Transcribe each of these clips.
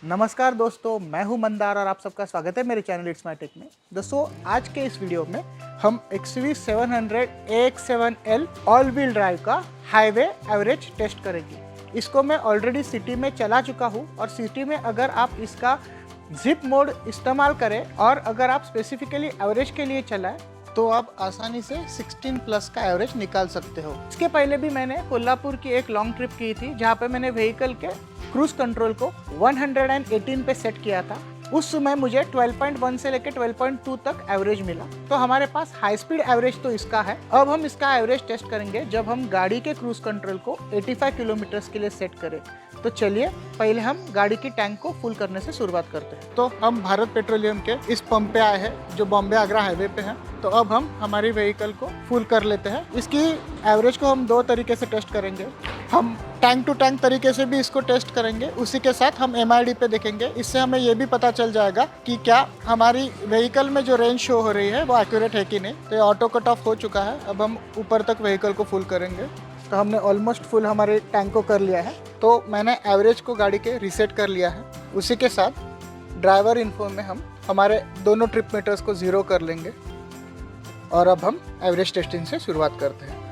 नमस्कार दोस्तों, मैं हूं मंदार और आप सबका स्वागत है मेरे चैनल इट्स माय टेक में। दोस्तों आज के इस वीडियो में हम XUV 700 AX7L all wheel drive का हाईवे एवरेज टेस्ट करेंगे। इसको मैं ऑलरेडी सिटी में चला चुका हूं और सिटी में अगर आप इसका जिप मोड इस्तेमाल करें और अगर आप स्पेसिफिकली एवरेज के लिए चलाएं तो आप आसानी से 16 प्लस का एवरेज निकाल सकते हो। इसके पहले भी मैंने कोल्हापुर की एक लॉन्ग ट्रिप की थी जहाँ पे मैंने व्हीकल के क्रूज कंट्रोल को 118 पे सेट किया था। उस समय मुझे 12.1 से लेकर 12.2 तक एवरेज मिला। तो हमारे पास हाई स्पीड एवरेज तो इसका है। अब हम इसका एवरेज टेस्ट करेंगे जब हम गाड़ी के क्रूज कंट्रोल को 85 किलोमीटर के लिए सेट करें। तो चलिए पहले हम गाड़ी की टैंक को फुल करने से शुरुआत करते हैं। तो हम भारत पेट्रोलियम के इस पंप पे आए हैं जो बॉम्बे आगरा हाईवे पे है। तो अब हम हमारी व्हीकल को फुल कर लेते हैं। इसकी एवरेज को हम दो तरीके से टेस्ट करेंगे। हम टैंक टू टैंक तरीके से भी इसको टेस्ट करेंगे, उसी के साथ हम MID पे देखेंगे। इससे हमें ये भी पता चल जाएगा कि क्या हमारी व्हीकल में जो रेंज शो हो रही है वो एक्यूरेट है कि नहीं। तो ये ऑटो कट ऑफ हो चुका है। अब हम ऊपर तक व्हीकल को फुल करेंगे। तो हमने ऑलमोस्ट फुल हमारे टैंक को कर लिया है। तो मैंने एवरेज को गाड़ी के रीसेट कर लिया है। उसी के साथ ड्राइवर इन्फो में हम हमारे दोनों ट्रिप मीटर्स को 0 कर लेंगे और अब हम एवरेज टेस्टिंग से शुरुआत करते हैं।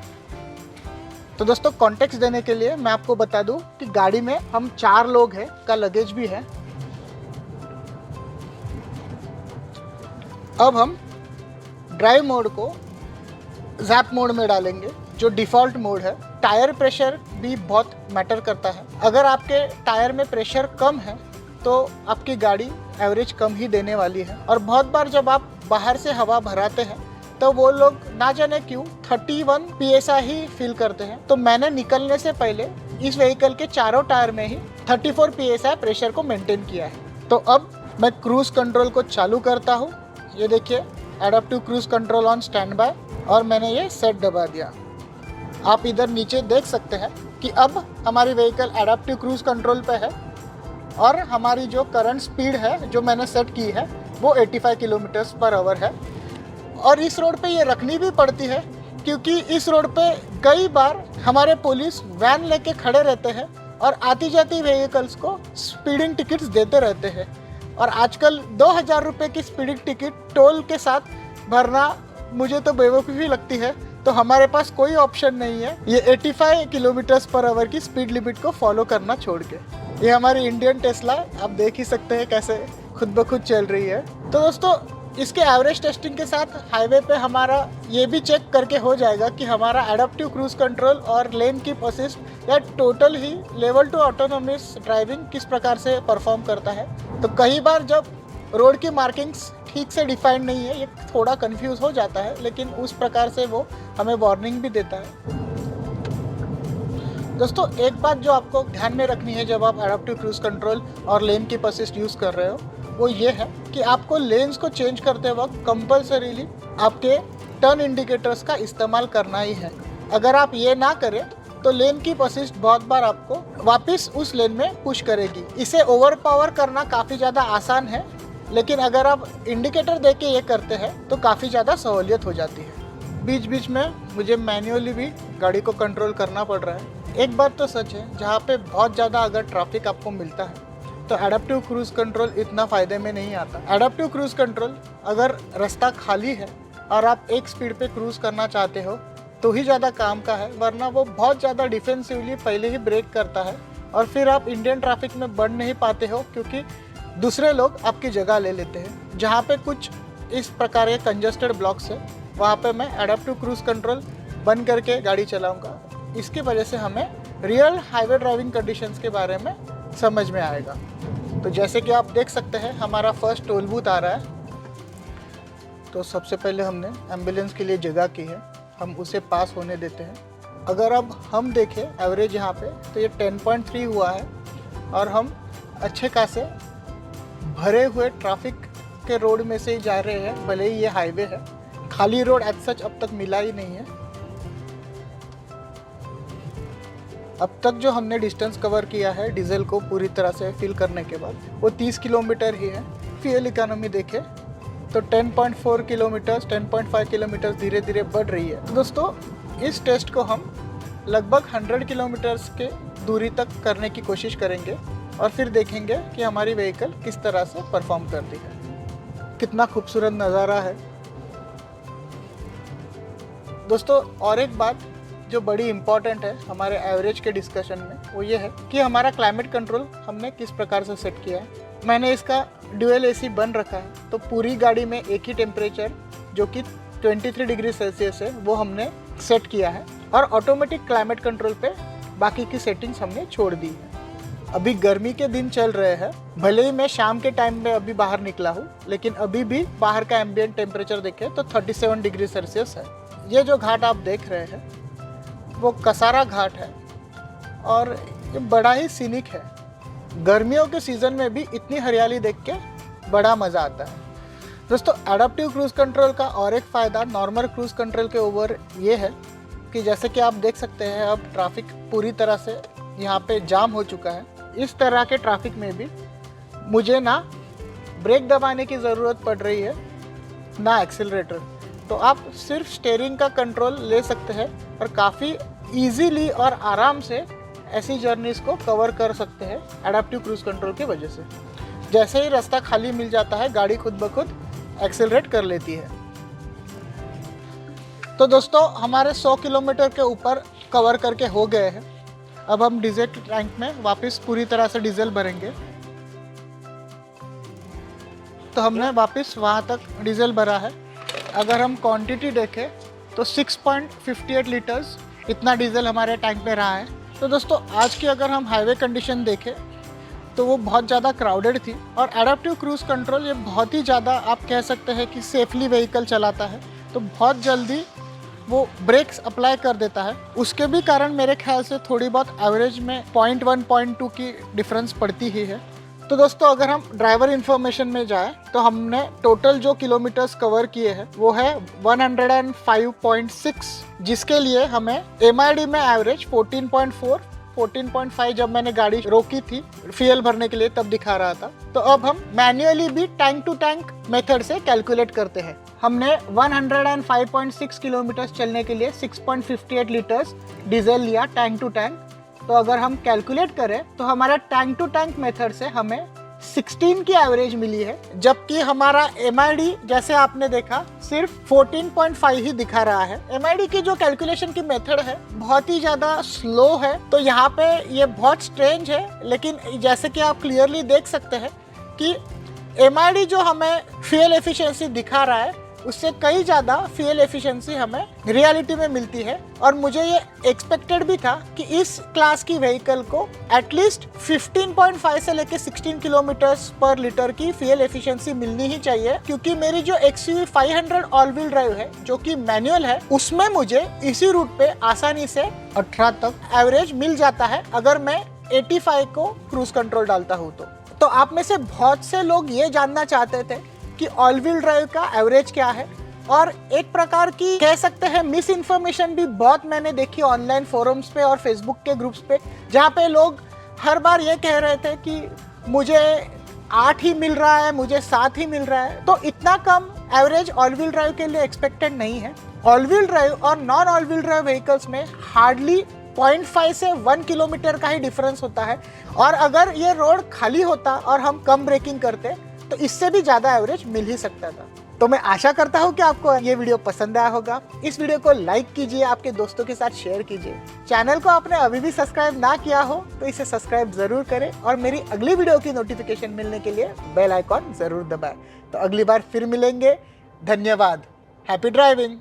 तो दोस्तों कॉन्टेक्स्ट देने के लिए मैं आपको बता दूं कि गाड़ी में हम 4 लोग हैं, का लगेज भी है। अब हम ड्राइव मोड को जैप मोड में डालेंगे जो डिफ़ॉल्ट मोड है। टायर प्रेशर भी बहुत मैटर करता है। अगर आपके टायर में प्रेशर कम है तो आपकी गाड़ी एवरेज कम ही देने वाली है। और बहुत बार जब आप बाहर से हवा भराते हैं तो वो लोग ना जाने क्यों 31 PSI ही फील करते हैं। तो मैंने निकलने से पहले इस व्हीकल के चारों टायर में ही 34 PSI प्रेशर को मेंटेन किया है। तो अब मैं क्रूज कंट्रोल को चालू करता हूँ। ये देखिए adaptive cruise control on stand by और मैंने ये सेट दबा दिया। आप इधर नीचे देख सकते हैं कि अब हमारी व्हीकल एडाप्टिव क्रूज कंट्रोल पे है और हमारी जो करंट स्पीड है जो मैंने सेट की है वो 85 किलोमीटर्स पर आवर है। और इस रोड पे ये रखनी भी पड़ती है क्योंकि इस रोड पे कई बार हमारे पुलिस वैन लेके खड़े रहते हैं और आती जाती व्हीकल्स को स्पीडिंग टिकट्स देते रहते हैं। और आजकल 2000 रुपये की स्पीडिंग टिकट टोल के साथ भरना मुझे तो बेवकूफ़ी लगती है। तो हमारे पास कोई ऑप्शन नहीं है ये 85 किलोमीटर्स पर आवर की स्पीड लिमिट को फॉलो करना छोड़ के। ये हमारी इंडियन टेस्ला आप देख ही सकते हैं कैसे खुद ब खुद चल रही है। तो दोस्तों इसके एवरेज टेस्टिंग के साथ हाईवे पे हमारा ये भी चेक करके हो जाएगा कि हमारा एडाप्टिव क्रूज कंट्रोल और लेन कीप असिस्ट या टोटल ही लेवल 2 ऑटोनोमस ड्राइविंग किस प्रकार से परफॉर्म करता है। तो कई बार जब रोड की मार्किंग्स ठीक से डिफाइंड नहीं है ये थोड़ा कंफ्यूज हो जाता है, लेकिन उस प्रकार से वो हमें वार्निंग भी देता है। दोस्तों एक बात जो आपको ध्यान में रखनी है जब आप एडाप्टिव क्रूज कंट्रोल और लेन कीप असिस्ट यूज़ कर रहे हो वो ये है कि आपको लेन्स को चेंज करते वक्त कंपल्सरीली आपके टर्न इंडिकेटर्स का इस्तेमाल करना ही है। अगर आप ये ना करें तो लेन कीप असिस्ट बहुत बार आपको वापस उस लेन में पुश करेगी। इसे ओवर पावर करना काफ़ी ज़्यादा आसान है, लेकिन अगर आप इंडिकेटर दे के ये करते हैं तो काफ़ी ज़्यादा सहूलियत हो जाती है। बीच बीच में मुझे मैन्युअली भी गाड़ी को कंट्रोल करना पड़ रहा है। एक बात तो सच है, जहाँ पे बहुत ज़्यादा अगर ट्रैफिक आपको मिलता है तो एडाप्टिव क्रूज कंट्रोल इतना फ़ायदे में नहीं आता। एडाप्टिव क्रूज कंट्रोल अगर रास्ता खाली है और आप एक स्पीड पे क्रूज करना चाहते हो तो ही ज़्यादा काम का है, वरना वो बहुत ज़्यादा डिफेंसिवली पहले ही ब्रेक करता है और फिर आप इंडियन ट्रैफिक में बढ़ नहीं पाते हो क्योंकि दूसरे लोग आपकी जगह ले लेते हैं। जहाँ पे कुछ इस प्रकार के कंजस्टेड ब्लॉक्स है वहाँ पे मैं एडाप्टिव क्रूज कंट्रोल बंद करके गाड़ी चलाऊँगा। इसकी वजह से हमें रियल हाईवे ड्राइविंग कंडीशंस के बारे में समझ में आएगा। तो जैसे कि आप देख सकते हैं हमारा फर्स्ट टोल बूथ आ रहा है। तो सबसे पहले हमने एम्बुलेंस के लिए जगह की है, हम उसे पास होने देते हैं। अगर अब हम देखें एवरेज यहाँ पे तो ये 10.3 हुआ है और हम अच्छे खासे भरे हुए ट्रैफिक के रोड में से ही जा रहे हैं। भले ही ये हाईवे है, खाली रोड एज सच अब तक मिला ही नहीं है। अब तक जो हमने डिस्टेंस कवर किया है डीजल को पूरी तरह से फिल करने के बाद वो 30 किलोमीटर ही है। फ्यूल इकोनॉमी देखें तो 10.4 किलोमीटर 10.5 किलोमीटर धीरे धीरे बढ़ रही है। तो दोस्तों इस टेस्ट को हम लगभग 100 किलोमीटर्स के दूरी तक करने की कोशिश करेंगे और फिर देखेंगे कि हमारी व्हीकल किस तरह से परफॉर्म करती है। कितना खूबसूरत नज़ारा है दोस्तों। और एक बात जो बड़ी इम्पॉर्टेंट है हमारे एवरेज के डिस्कशन में, वो ये है कि हमारा क्लाइमेट कंट्रोल हमने किस प्रकार से सेट किया है। मैंने इसका ड्यूअल एसी बन रखा है, तो पूरी गाड़ी में एक ही टेम्परेचर जो कि 23 डिग्री सेल्सियस है वो हमने सेट किया है, और ऑटोमेटिक क्लाइमेट कंट्रोल पे बाकी की सेटिंग्स हमने छोड़ दी है। अभी गर्मी के दिन चल रहे हैं, भले ही मैं शाम के टाइम में अभी बाहर निकला हूँ, लेकिन अभी भी बाहर का एम्बिएंट टेम्परेचर देखें तो 37 डिग्री सेल्सियस है। ये जो घाट आप देख रहे हैं वो कसारा घाट है, और ये बड़ा ही सीनिक है। गर्मियों के सीज़न में भी इतनी हरियाली देख के बड़ा मज़ा आता है दोस्तों। एडाप्टिव क्रूज़ कंट्रोल का और एक फ़ायदा नॉर्मल क्रूज़ कंट्रोल के ओवर ये है कि जैसे कि आप देख सकते हैं अब ट्रैफिक पूरी तरह से यहाँ पे जाम हो चुका है। इस तरह के ट्रैफिक में भी मुझे ना ब्रेक दबाने की ज़रूरत पड़ रही है ना एक्सीलरेटर, तो आप सिर्फ स्टीयरिंग का कंट्रोल ले सकते हैं और काफ़ी इजीली और आराम से ऐसी जर्नीज़ को कवर कर सकते हैं एडाप्टिव क्रूज़ कंट्रोल की वजह से। जैसे ही रास्ता खाली मिल जाता है गाड़ी खुद ब खुद एक्सेलरेट कर लेती है। तो दोस्तों हमारे 100 किलोमीटर के ऊपर कवर करके हो गए हैं। अब हम डीजल टैंक में वापस पूरी तरह से डीजल भरेंगे। तो हमने वापस वहाँ तक डीजल भरा है। अगर हम क्वांटिटी देखें तो 6.58 लीटर्स इतना डीजल हमारे टैंक में रहा है। तो दोस्तों आज की अगर हम हाईवे कंडीशन देखें तो वो बहुत ज़्यादा क्राउडेड थी, और एडाप्टिव क्रूज़ कंट्रोल ये बहुत ही ज़्यादा आप कह सकते हैं कि सेफली व्हीकल चलाता है, तो बहुत जल्दी वो ब्रेक्स अप्लाई कर देता है। उसके भी कारण मेरे ख्याल से थोड़ी बहुत एवरेज में 0.1 0.2 की डिफरेंस पड़ती ही है। तो दोस्तों अगर हम ड्राइवर इन्फॉर्मेशन में जाएं तो हमने टोटल जो किलोमीटर्स कवर किए हैं वो है 105.6, जिसके लिए हमें MID में एवरेज 14.4 14.5 जब मैंने गाड़ी रोकी थी फ्यूल भरने के लिए तब दिखा रहा था। तो अब हम मैन्युअली भी टैंक टू टैंक मेथड से कैलकुलेट करते हैं। हमने 105.6 किलोमीटर चलने के लिए 6.58 लीटर्स डीजल लिया टैंक टू टैंक। तो अगर हम कैलकुलेट करें तो हमारा टैंक टू टैंक मेथड से हमें 16 की एवरेज मिली है, जबकि हमारा MID जैसे आपने देखा सिर्फ 14.5 ही दिखा रहा है। MID की जो कैलकुलेशन की मेथड है बहुत ही ज़्यादा स्लो है, तो यहाँ पे ये बहुत स्ट्रेंज है। लेकिन जैसे कि आप क्लियरली देख सकते हैं कि MID जो हमें फ्यूल एफिशिएंसी दिखा रहा है उससे कई ज़्यादा फ्यूल एफिशिएंसी हमें रियलिटी में मिलती है। और मुझे ये एक्सपेक्टेड भी था कि इस क्लास की व्हीकल को एटलीस्ट 15.5 से लेके 16 किलोमीटर्स पर लीटर की फ्यूल एफिशिएंसी मिलनी ही चाहिए, क्योंकि मेरी जो XUV 500 ऑल व्हील ड्राइव है जो कि मैनुअल है उसमें मुझे इसी रूट पे आसानी से 18 तक एवरेज मिल जाता है अगर मैं 85 को क्रूज कंट्रोल डालता हूँ। तो आप में से बहुत से लोग ये जानना चाहते थे कि ऑल व्हील ड्राइव का एवरेज क्या है, और एक प्रकार की कह सकते हैं मिस इन्फॉर्मेशन भी बहुत मैंने देखी ऑनलाइन फोरम्स पे और फेसबुक के ग्रुप्स पे, जहाँ पे लोग हर बार ये कह रहे थे कि मुझे 8 ही मिल रहा है, मुझे 7 ही मिल रहा है। तो इतना कम एवरेज ऑल व्हील ड्राइव के लिए एक्सपेक्टेड नहीं है। ऑल व्हील ड्राइव और non all wheel drive vehicles में हार्डली 0.5 से 1 किलोमीटर का ही डिफरेंस होता है, और अगर ये रोड खाली होता और हम कम ब्रेकिंग करते तो इससे भी ज़्यादा एवरेज मिल ही सकता था। तो मैं आशा करता हूँ कि आपको ये वीडियो पसंद आया होगा। इस वीडियो को लाइक कीजिए, आपके दोस्तों के साथ शेयर कीजिए। चैनल को आपने अभी भी सब्सक्राइब ना किया हो तो इसे सब्सक्राइब जरूर करें, और मेरी अगली वीडियो की नोटिफिकेशन मिलने के लिए बेल आइकॉन जरूर दबाएं। तो अगली बार फिर मिलेंगे। धन्यवाद। Happy driving.